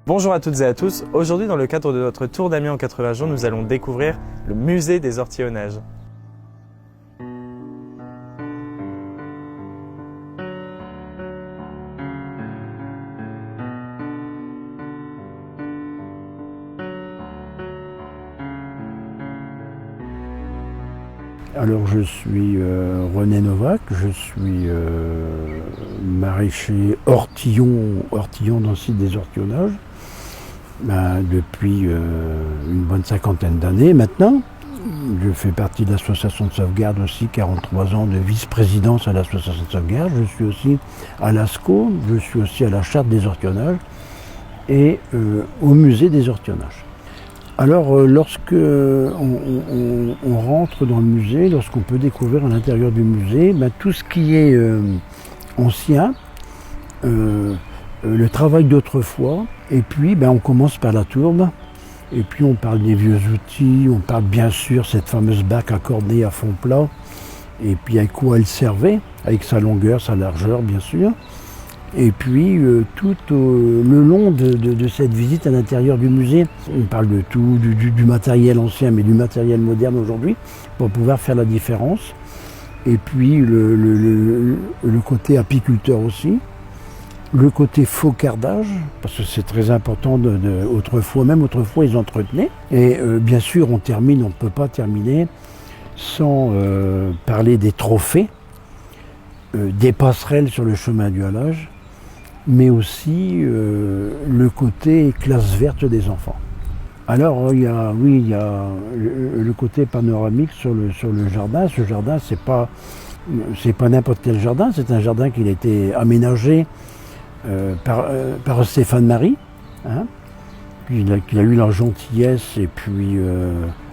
Bonjour à toutes et à tous, aujourd'hui dans le cadre de notre tour d'Amiens en 80 jours, nous allons découvrir le musée des ortillonnages. Alors je suis René Novak, je suis maraîcher ortillon dans le site des ortillonnages depuis une bonne cinquantaine d'années maintenant. Je fais partie de l'association de sauvegarde aussi, 43 ans de vice-présidence à l'association de sauvegarde. Je suis aussi à l'ASCO, je suis aussi à la charte des ortillonnages et au musée des ortillonnages. Alors, lorsque on rentre dans le musée, lorsqu'on peut découvrir à l'intérieur du musée, tout ce qui est ancien, le travail d'autrefois, et puis on commence par la tourbe, et puis on parle des vieux outils, on parle bien sûr cette fameuse bac accordée à fond plat, et puis à quoi elle servait, avec sa longueur, sa largeur bien sûr. Et puis tout le long de cette visite à l'intérieur du musée, on parle de tout, du matériel ancien mais du matériel moderne aujourd'hui, pour pouvoir faire la différence. Et puis le côté apiculteur aussi, le côté faucardage, parce que c'est très important, autrefois ils entretenaient. Et bien sûr on ne peut pas terminer sans parler des trophées, des passerelles sur le chemin du halage, mais aussi le côté classe verte des enfants. Alors il y a le côté panoramique sur le jardin. Ce jardin, c'est pas n'importe quel jardin, c'est un jardin qui a été aménagé par Stéphane Marie, qui a eu la gentillesse et puis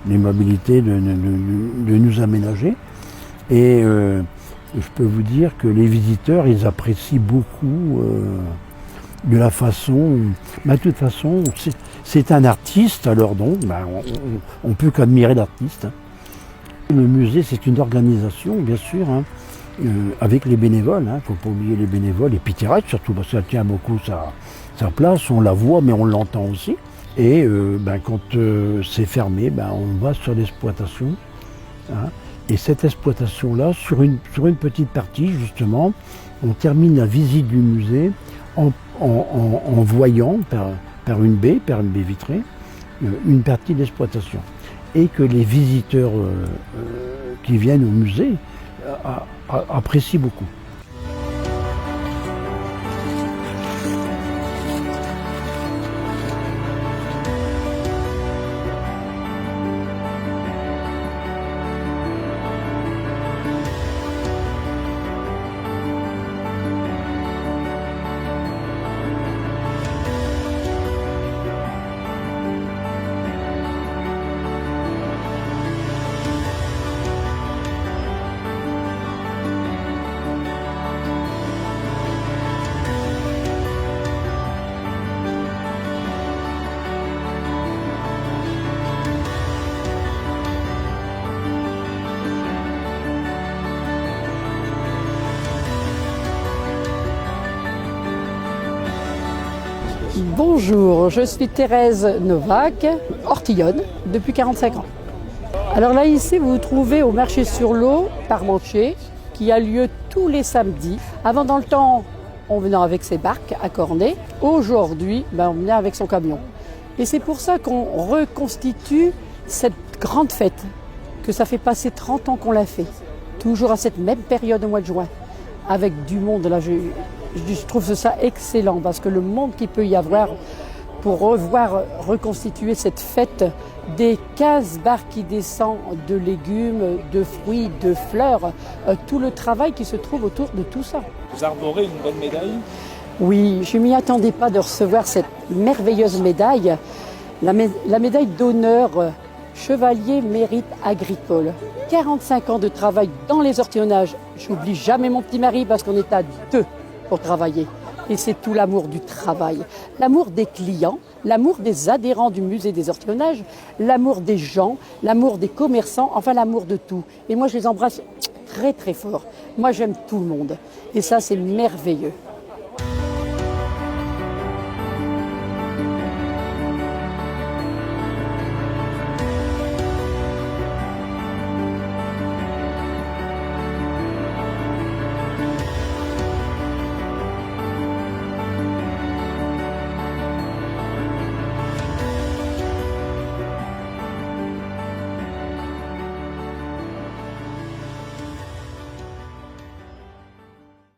l'aimabilité de nous aménager. Et je peux vous dire que les visiteurs, ils apprécient beaucoup de la façon. De toute façon, c'est un artiste, alors donc, on peut qu'admirer l'artiste. Le musée, c'est une organisation, bien sûr, avec les bénévoles. Il ne faut pas oublier les bénévoles, et Pitirac surtout, parce que ça tient beaucoup sa place. On la voit, mais on l'entend aussi. Et quand c'est fermé, on va sur l'exploitation. Et cette exploitation-là, sur une petite partie, justement, on termine la visite du musée en voyant par une baie vitrée, une partie d'exploitation. Et que les visiteurs qui viennent au musée apprécient beaucoup. Bonjour, je suis Thérèse Novak, ortillonne depuis 45 ans. Alors là ici vous vous trouvez au marché sur l'eau Parmentier qui a lieu tous les samedis. Avant dans le temps on venait avec ses barques à cornet, aujourd'hui on vient avec son camion. Et c'est pour ça qu'on reconstitue cette grande fête, que ça fait passer 30 ans qu'on l'a fait, toujours à cette même période au mois de juin, avec du monde là. Je trouve ça excellent parce que le monde qu'il peut y avoir pour reconstituer cette fête, des 15 barques qui descendent de légumes, de fruits, de fleurs, tout le travail qui se trouve autour de tout ça. Vous arborez une bonne médaille? Oui, je ne m'y attendais pas de recevoir cette merveilleuse médaille, la médaille d'honneur Chevalier Mérite Agricole. 45 ans de travail dans les ortillonnages. J'oublie jamais mon petit mari parce qu'on est à deux pour travailler. Et c'est tout l'amour du travail, l'amour des clients, l'amour des adhérents du musée des ortillonnages, l'amour des gens, l'amour des commerçants, enfin l'amour de tout. Et moi je les embrasse très très fort. Moi j'aime tout le monde. Et ça c'est merveilleux.